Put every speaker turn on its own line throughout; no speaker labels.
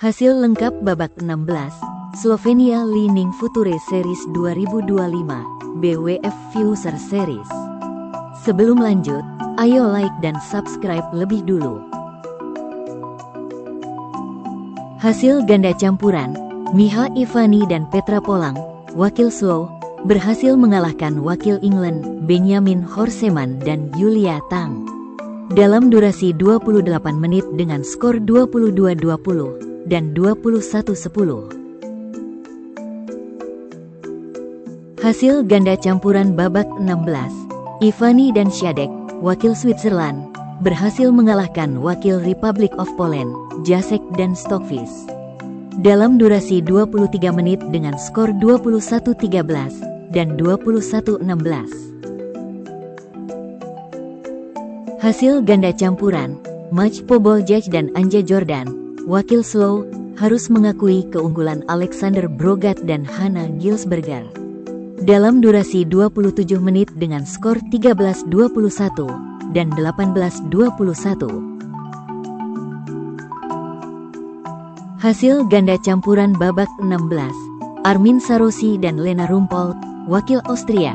Hasil lengkap babak 16, Slovenia Leaning Future Series 2025, BWF Future Series. Sebelum lanjut, ayo like dan subscribe lebih dulu. Hasil ganda campuran, Miha Ivani dan Petra Polang, wakil Slow, berhasil mengalahkan wakil England, Benjamin Horseman dan Julia Tang. Dalam durasi 28 menit dengan skor 22-20 dan 21-10. Hasil ganda campuran babak 16, Ivani dan Środek, wakil Switzerland, berhasil mengalahkan wakil Republic of Poland, Jacek dan Stockfish. Dalam durasi 23 menit dengan skor 21-13 dan 21-16. Hasil ganda campuran, Match Poboljak dan Anja Jordan, wakil Slow, harus mengakui keunggulan Alexander Brogat dan Hanna Gilsberger. Dalam durasi 27 menit dengan skor 13-21 dan 18-21. Hasil ganda campuran babak 16, Armin Sarosi dan Lena Rumpold, wakil Austria,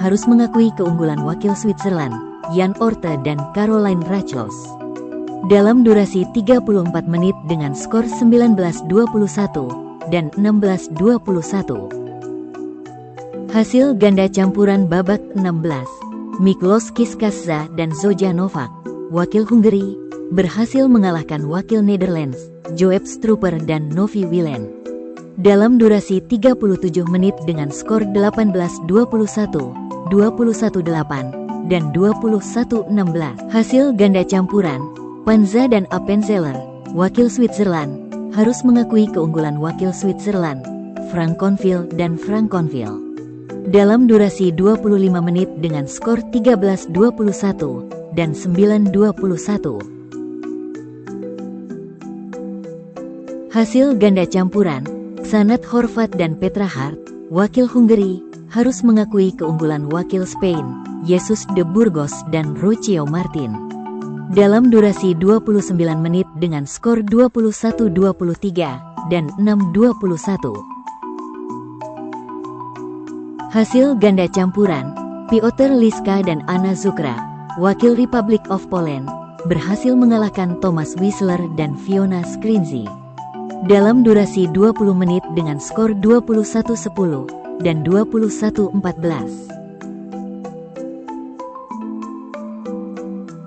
harus mengakui keunggulan wakil Switzerland, Jan Orte dan Caroline Rachlos. Dalam durasi 34 menit dengan skor 19-21 dan 16-21. Hasil ganda campuran babak 16, Miklos Kiskasza dan Zoja Novak, wakil Hungary, berhasil mengalahkan wakil Netherlands, Joep Strooper dan Novi Wilen. Dalam durasi 37 menit dengan skor 18-21, 21-8, dan 21-16. Hasil ganda campuran, Panza dan Appenzeller, wakil Switzerland, harus mengakui keunggulan wakil Switzerland, Franconville dan Franconville. Dalam durasi 25 menit dengan skor 13-21 dan 9-21. Hasil ganda campuran, Xanat Horvat dan Petra Hart, wakil Hungary, harus mengakui keunggulan wakil Spain, Jesus de Burgos dan Rocio Martin. Dalam durasi 29 menit dengan skor 21-23 dan 6-21. Hasil ganda campuran, Piotr Liska dan Anna Zukra, wakil Republic of Poland, berhasil mengalahkan Thomas Wissler dan Fiona Skrinzi. Dalam durasi 20 menit dengan skor 21-10 dan 21-14.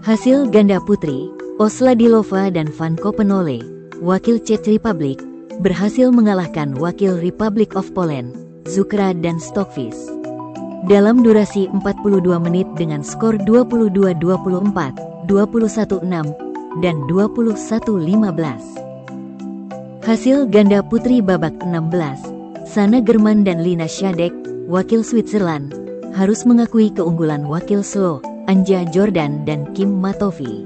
Hasil ganda putri, Osladilova dan Van Kopenole, wakil Czech Republic, berhasil mengalahkan wakil Republic of Poland, Zukra dan Stockfish. Dalam durasi 42 menit dengan skor 22-24, 21-6, dan 21-15. Hasil ganda putri babak 16, Sanne German dan Lina Środek, wakil Switzerland, harus mengakui keunggulan wakil Slow, Anja Jordan dan Kim Matovi.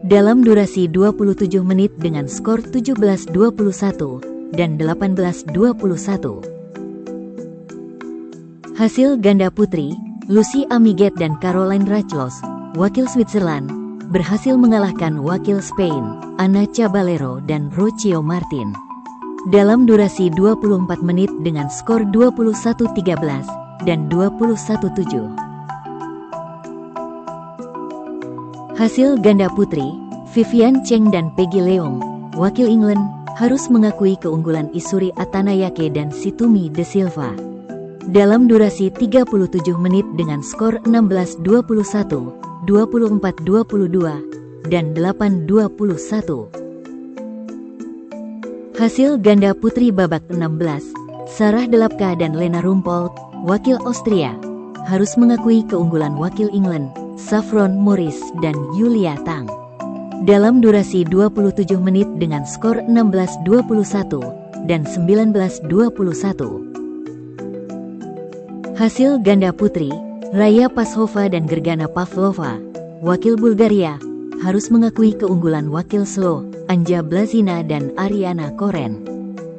Dalam durasi 27 menit dengan skor 17-21 dan 18-21. Hasil ganda putri, Lucy Amiget dan Caroline Rachlos, wakil Switzerland, berhasil mengalahkan wakil Spain, Ana Caballero dan Rocio Martin. Dalam durasi 24 menit dengan skor 21-13 dan 21-7. Hasil ganda putri, Vivian Cheng dan Peggy Leung, wakil England, harus mengakui keunggulan Isuri Atanayake dan Situmi de Silva. Dalam durasi 37 menit dengan skor 16-21, 24-22, dan 8-21. Hasil ganda putri babak 16, Sarah Delapka dan Lena Rumpold, wakil Austria, harus mengakui keunggulan wakil England, Saffron Morris dan Julia Tang. Dalam durasi 27 menit dengan skor 16-21 dan 19-21. Hasil ganda putri, Raya Pashova dan Gergana Pavlova, wakil Bulgaria, harus mengakui keunggulan wakil Slow, Anja Blazina dan Ariana Koren.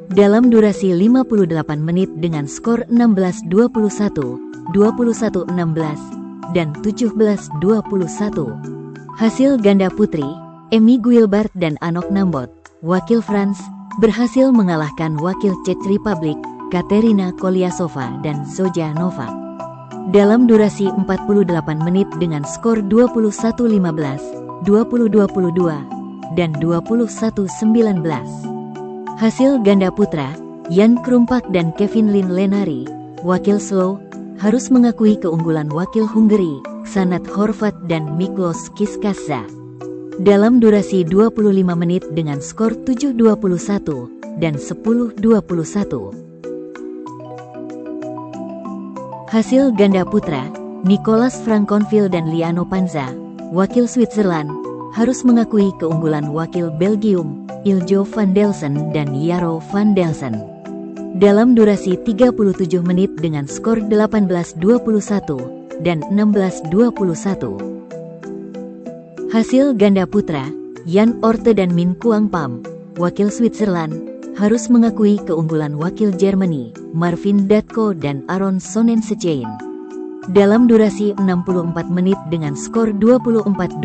Dalam durasi 58 menit dengan skor 16-21, 21-16, dan 17-21. Hasil ganda putri, Emmy Guilbert dan Anok Nambot, wakil France, berhasil mengalahkan wakil Czech Republic, Katerina Kolyasova dan Zoja Novak. Dalam durasi 48 menit dengan skor 21-15, 20-22, dan 21-19. Hasil ganda putra, Jan Krumpak dan Kevin Lin Lenari, wakil Slow, harus mengakui keunggulan wakil Hungary, Xanat Horvat dan Miklos Kiskasa. Dalam durasi 25 menit dengan skor 7-21 dan 10-21. Hasil ganda putra, Nicolas Franconville dan Liano Panza, wakil Switzerland, harus mengakui keunggulan wakil Belgium, Iljo van Delsen dan Jaro van Delsen. Dalam durasi 37 menit dengan skor 18-21 dan 16-21. Hasil ganda putra, Jan Orte dan Min Kuang Pam, wakil Switzerland, harus mengakui keunggulan wakil Germany, Marvin Datko dan Aron Sonnenschein. Dalam durasi 64 menit dengan skor 24-26,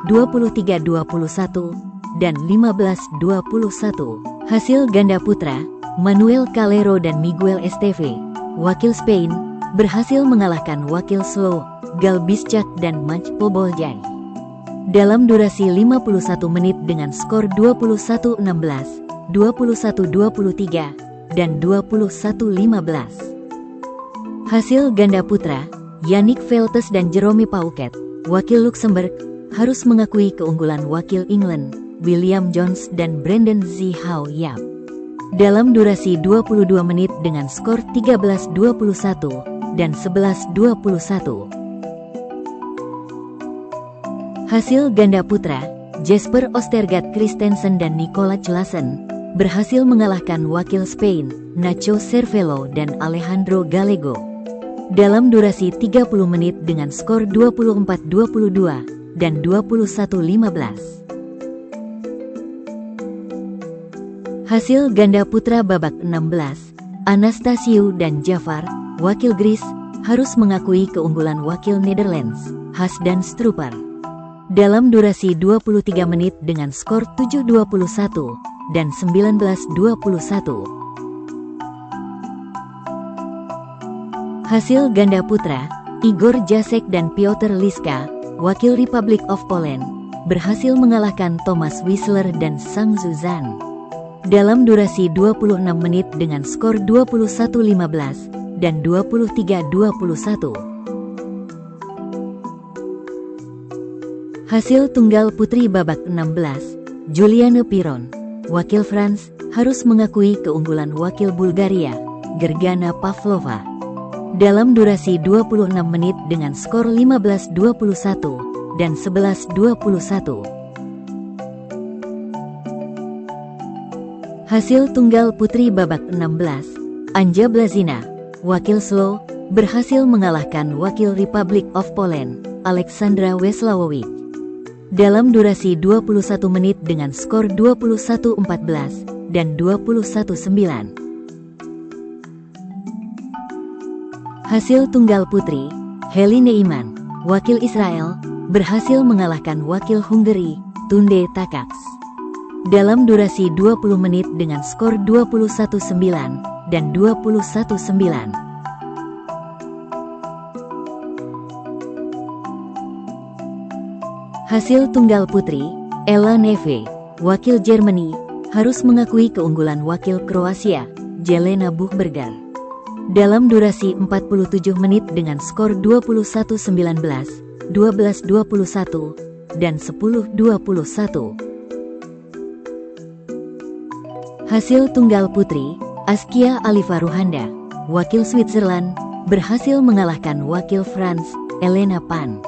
23-21, dan 15-21. Hasil ganda putra, Manuel Calero dan Miguel Esteve, wakil Spain, berhasil mengalahkan wakil Slow, Gal Bischak dan Maj Poboljai. Dalam durasi 51 menit dengan skor 21-16, 21-23, dan 21-15. Hasil ganda putra, Yannick Veltes dan Jerome Pauket, wakil Luxembourg, harus mengakui keunggulan wakil England, William Jones dan Brendan Zihao Yap. Dalam durasi 22 menit dengan skor 13-21 dan 11-21. Hasil ganda putra, Jesper Ostergaard Christensen dan Nicola Claesen, berhasil mengalahkan wakil Spain, Nacho Cervelo dan Alejandro Gallego. Dalam durasi 30 menit dengan skor 24-22 dan 21-15. Hasil ganda putra babak 16, Anastasiou dan Jafar, wakil Greece, harus mengakui keunggulan wakil Netherlands, Hasdan Strupar. Dalam durasi 23 menit dengan skor 7-21 dan 19-21. Hasil ganda putra, Igor Jacek dan Piotr Liska, wakil Republic of Poland, berhasil mengalahkan Thomas Wissler dan Sang Zuzan. Dalam durasi 26 menit dengan skor 21-15 dan 23-21. Hasil tunggal putri babak 16, Juliane Piron, wakil France, harus mengakui keunggulan wakil Bulgaria, Gergana Pavlova. Dalam durasi 26 menit dengan skor 15-21 dan 11-21. Hasil tunggal putri babak 16, Anja Blazina, wakil Slow, berhasil mengalahkan wakil Republic of Poland, Aleksandra Weslawowicz. Dalam durasi 21 menit dengan skor 21-14 dan 21-9. Hasil tunggal putri, Heli Neiman, wakil Israel, berhasil mengalahkan wakil Hungary, Tunde Takaks. Dalam durasi 20 menit dengan skor 21-9 dan 21-9. Hasil tunggal putri, Ella Neve, wakil Germany, harus mengakui keunggulan wakil Kroasia, Jelena Buchberger. Dalam durasi 47 menit dengan skor 21-19, 12-21, dan 10-21. Hasil tunggal putri, Askia Alifa Ruhanda, wakil Switzerland, berhasil mengalahkan wakil France, Elena Pan.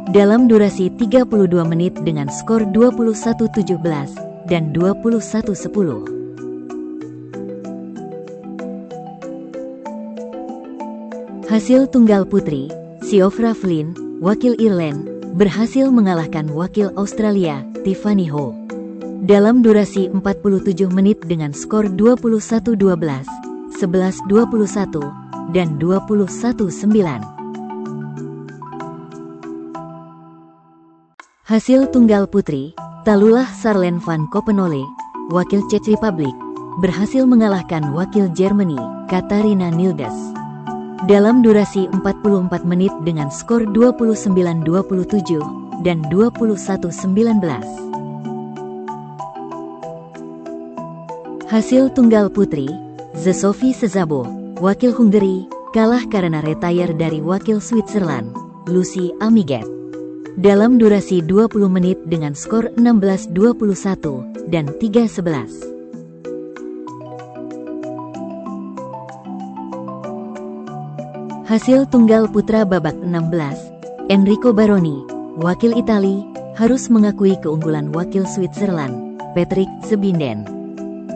Dalam durasi 32 menit dengan skor 21-17 dan 21-10. Hasil tunggal putri, Siofra Flynn, wakil Ireland, berhasil mengalahkan wakil Australia, Tiffany Ho. Dalam durasi 47 menit dengan skor 21-12, 11-21, dan 21-9. Hasil tunggal putri, Tallulah Charlene van Copenole, wakil Czech Republic, berhasil mengalahkan wakil Germany, Katarina Nildes, dalam durasi 44 menit dengan skor 29-27 dan 21-19. Hasil tunggal putri, Zsofie Szabo, wakil Hungary, kalah karena retire dari wakil Switzerland, Lucy Amiget, dalam durasi 20 menit dengan skor 16-21 dan 3-11. Hasil tunggal putra babak 16, Enrico Baroni, wakil Itali, harus mengakui keunggulan wakil Switzerland, Patrick Sebinden,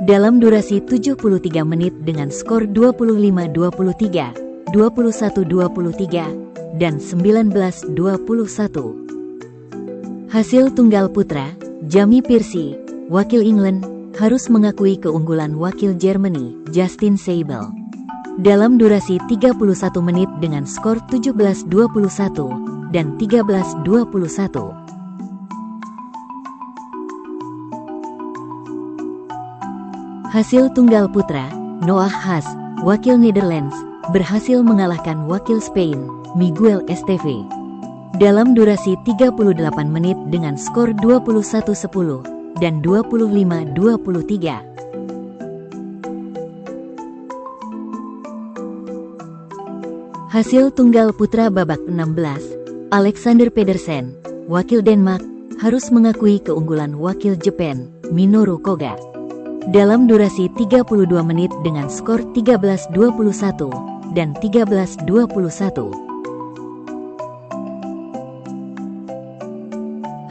dalam durasi 73 menit dengan skor 25-23, 21-23, dan 19-21. Hasil tunggal putra, Jamie Piercy, wakil England, harus mengakui keunggulan wakil Germany, Justin Seibel, dalam durasi 31 menit dengan skor 17-21 dan 13-21. Hasil tunggal putra, Noah Haas, wakil Netherlands, berhasil mengalahkan wakil Spain, Miguel Esteve, dalam durasi 38 menit dengan skor 21-10 dan 25-23. Hasil tunggal putra babak 16, Alexander Pedersen, wakil Denmark, harus mengakui keunggulan wakil Jepang, Minoru Koga, dalam durasi 32 menit dengan skor 13-21 dan 13-21.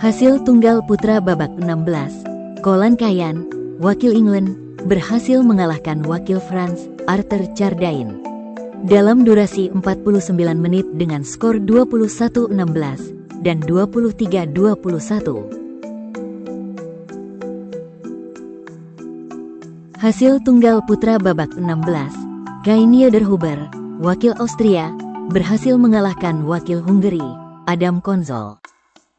Hasil tunggal putra babak 16, Colin Kayan, wakil England, berhasil mengalahkan wakil France, Arthur Chardin, dalam durasi 49 menit dengan skor 21-16 dan 23-21. Hasil tunggal putra babak 16, Kai Niederhuber, wakil Austria, berhasil mengalahkan wakil Hungary, Adam Konzol,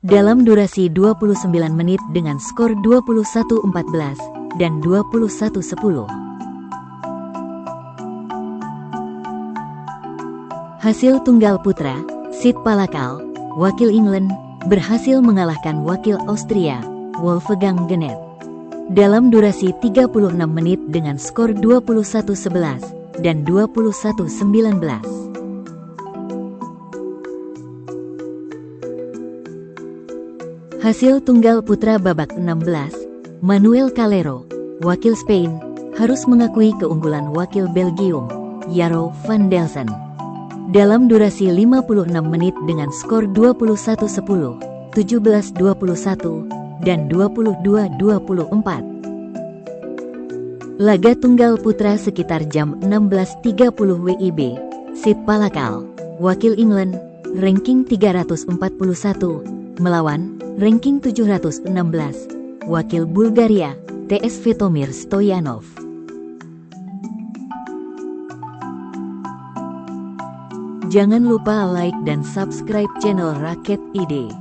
dalam durasi 29 menit dengan skor 21-14 dan 21-10. Hasil tunggal putra, Sid Palakal, wakil England, berhasil mengalahkan wakil Austria, Wolfgang Genet, dalam durasi 36 menit dengan skor 21-11 dan 21-19. Hasil tunggal putra babak 16, Manuel Calero, wakil Spain, harus mengakui keunggulan wakil Belgium, Jaro van Delsen, dalam durasi 56 menit dengan skor 21-10, 17-21, dan 22-24. Laga tunggal putra sekitar jam 16.30 WIB, Sid Palakal, wakil England, ranking 341, melawan ranking 716, wakil Bulgaria, TS Vetomir Stoyanov. Jangan lupa like dan subscribe channel Raket ID.